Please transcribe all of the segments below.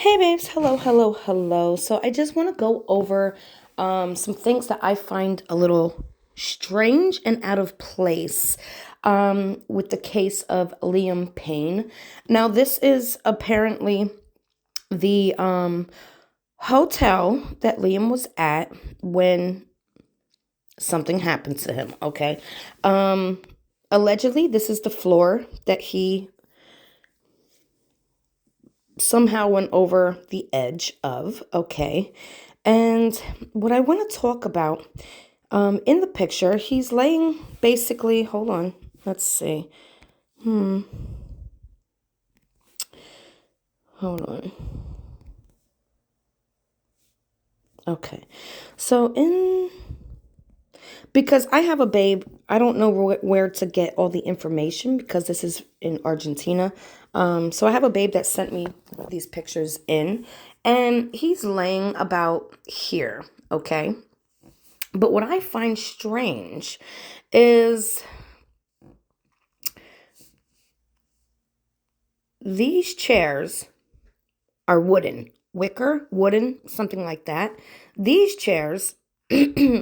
Hey babes, hello, hello, hello. So I just want to go over some things that I find a little strange and out of place with the case of Liam Payne. Now, this is apparently the hotel that Liam was at when something happened to him, okay? Allegedly, this is the floor that he somehow went over the edge of, okay? And what I want to talk about in the picture, he's laying basically, hold on, let's see. Hold on. Okay. So because I have a babe, I don't know where to get all the information because this is in Argentina. So I have a babe that sent me these pictures in, and he's laying about here, okay? But what I find strange is these chairs are wooden, wicker, wooden, something like that. These chairs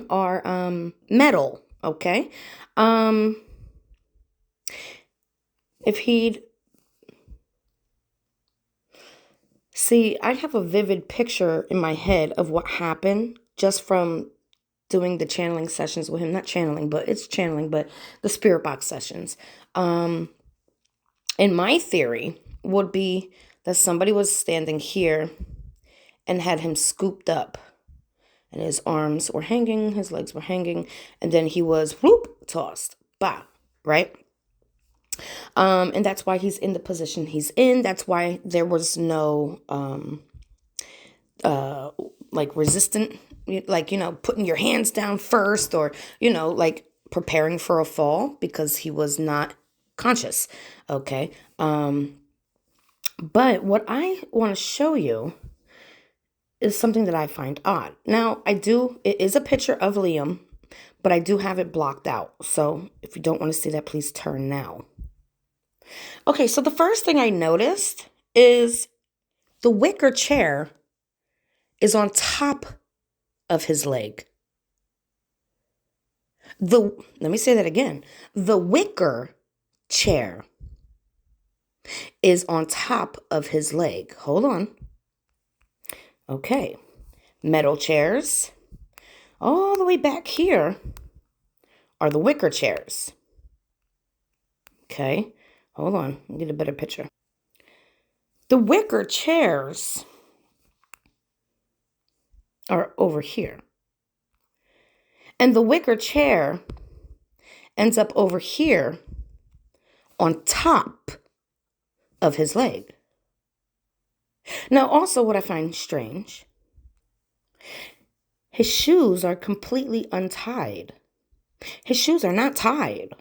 are metal, okay? If he'd see, I have a vivid picture in my head of what happened just from doing the channeling sessions with him. Not channeling, but it's channeling, but the spirit box sessions. And my theory would be that somebody was standing here and had him scooped up, and his arms were hanging, his legs were hanging, and then he was whoop tossed, bah, right? And that's why he's in the position he's in. That's why there was no like resistant, like, putting your hands down first, or like preparing for a fall, because he was not conscious. Okay. But what I want to show you is something that I find odd. Now, it is a picture of Liam, but I do have it blocked out. So if you don't want to see that, please turn now. Okay, so the first thing I noticed is the wicker chair is on top of his leg. Let me say that again. The wicker chair is on top of his leg. Hold on. Okay. Metal chairs. All the way back here are the wicker chairs. Okay. Hold on. I'll get a better picture. The wicker chairs are over here. And the wicker chair ends up over here on top of his leg. Now, also what I find strange, his shoes are completely untied. His shoes are not tied.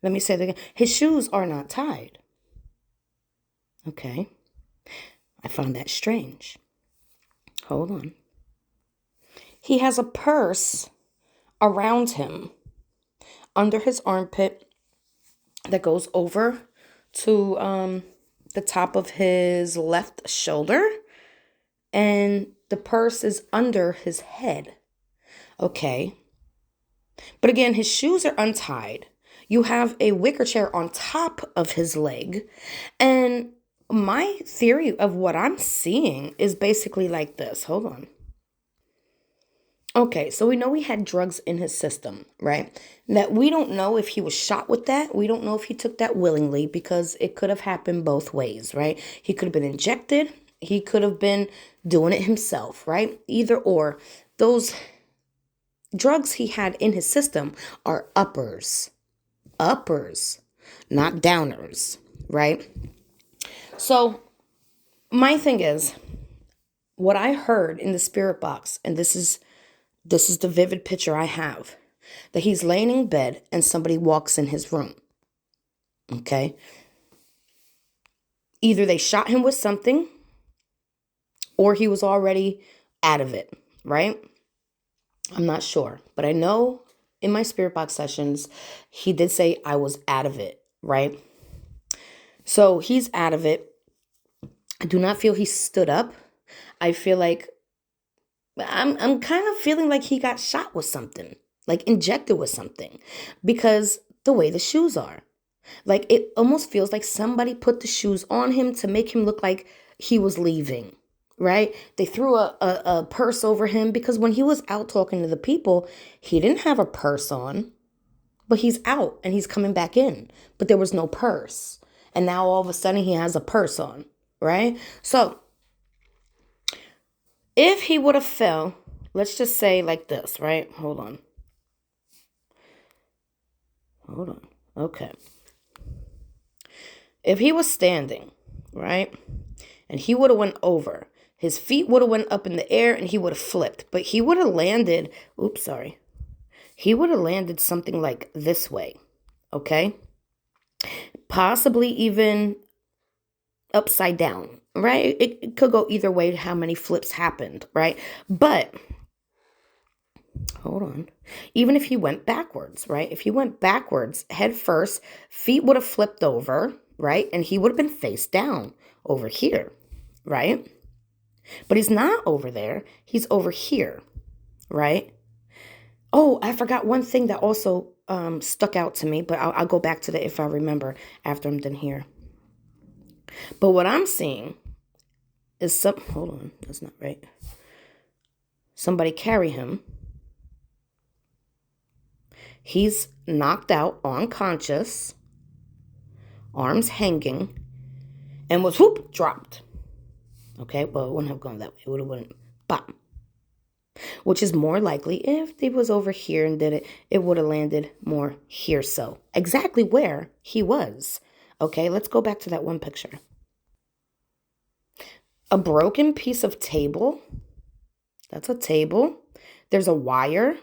Let me say that again. His shoes are not tied. Okay. I found that strange. Hold on. He has a purse around him under his armpit that goes over to the top of his left shoulder, and the purse is under his head. Okay. But again, his shoes are untied. You have a wicker chair on top of his leg. And my theory of what I'm seeing is basically like this. Hold on. Okay, so we know he had drugs in his system, right? That we don't know if he was shot with that. We don't know if he took that willingly, because it could have happened both ways, right? He could have been injected. He could have been doing it himself, right? Either or. Those drugs he had in his system are uppers, not downers, right? So my thing is, what I heard in the spirit box, and this is the vivid picture I have, that he's laying in bed and somebody walks in his room. Okay. Either they shot him with something, or he was already out of it, right? I'm not sure, but I know in my spirit box sessions, he did say I was out of it, right? So he's out of it. I do not feel he stood up. I feel like I'm kind of feeling like he got shot with something, like injected with something, because the way the shoes are. Like it almost feels like somebody put the shoes on him to make him look like he was leaving, right? They threw a purse over him because when he was out talking to the people, he didn't have a purse on, but he's out and he's coming back in, but there was no purse. And now all of a sudden he has a purse on, right? So if he would have fell, let's just say like this, right? Hold on. Okay. If he was standing, right, and he would have went over, his feet would have went up in the air and he would have flipped, but he would have landed, he would have landed something like this way, okay? Possibly even upside down, right? It could go either way, how many flips happened, right? But hold on. Even if he went backwards, right? If he went backwards head first, feet would have flipped over, right? And he would have been face down over here, right? But he's not over there. He's over here, right? Oh, I forgot one thing that also stuck out to me, but I'll go back to that if I remember after I'm done here. But what I'm seeing is hold on, that's not right. Somebody carry him. He's knocked out, unconscious, arms hanging, and was dropped. Okay, well, it wouldn't have gone that way. It would have went bop. Which is more likely if he was over here and did it, it would have landed more here. So exactly where he was. Okay, let's go back to that one picture. A broken piece of table. That's a table. There's a wire.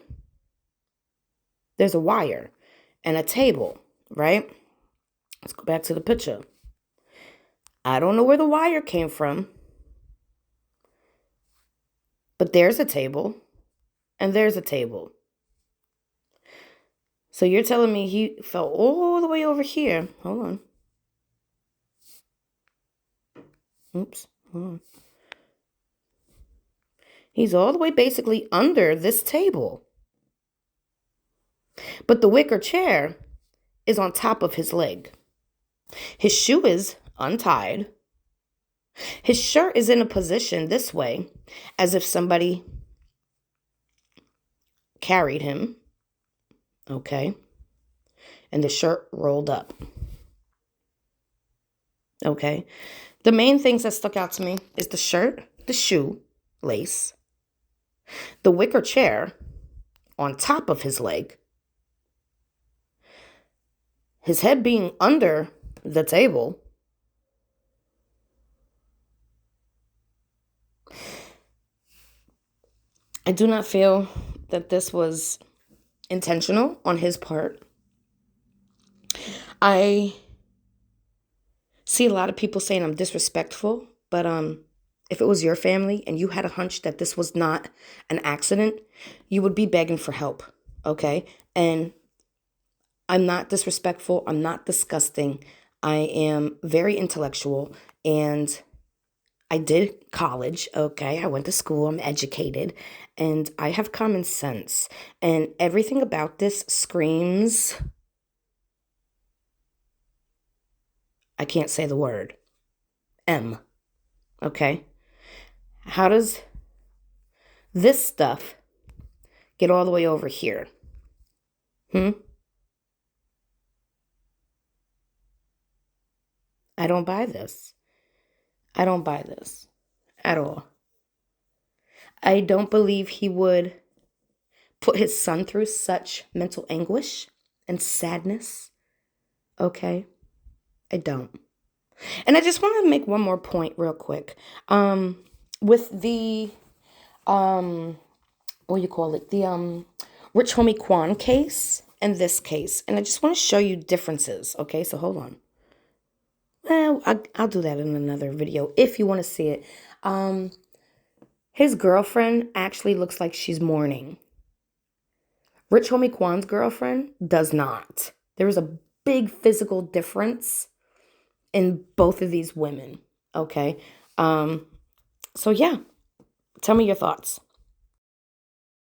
There's a wire and a table, right? Let's go back to the picture. I don't know where the wire came from, but there's a table and there's a table. So you're telling me he fell all the way over here. Hold on. Oops. Hold on. He's all the way basically under this table. But the wicker chair is on top of his leg. His shoe is untied. His shirt is in a position this way, as if somebody carried him. Okay. And the shirt rolled up. Okay. The main things that stuck out to me is the shirt, the shoe, lace, the wicker chair on top of his leg, his head being under the table, I do not feel that this was intentional on his part. I see a lot of people saying I'm disrespectful, but if it was your family and you had a hunch that this was not an accident, you would be begging for help, okay? And I'm not disrespectful. I'm not disgusting. I am very intellectual, and I did college, okay? I went to school. I'm educated, and I have common sense. And everything about this screams, I can't say the word, M, okay? How does this stuff get all the way over here? I don't buy this. I don't buy this at all. I don't believe he would put his son through such mental anguish and sadness. Okay? I don't. And I just want to make one more point real quick. With the, what do you call it? The Rich Homie Quan case and this case. And I just want to show you differences. Okay, so hold on. Well, I'll do that in another video if you want to see it. His girlfriend actually looks like she's mourning. Rich Homie Quan's girlfriend does not. There is a big physical difference in both of these women, okay? So yeah, tell me your thoughts.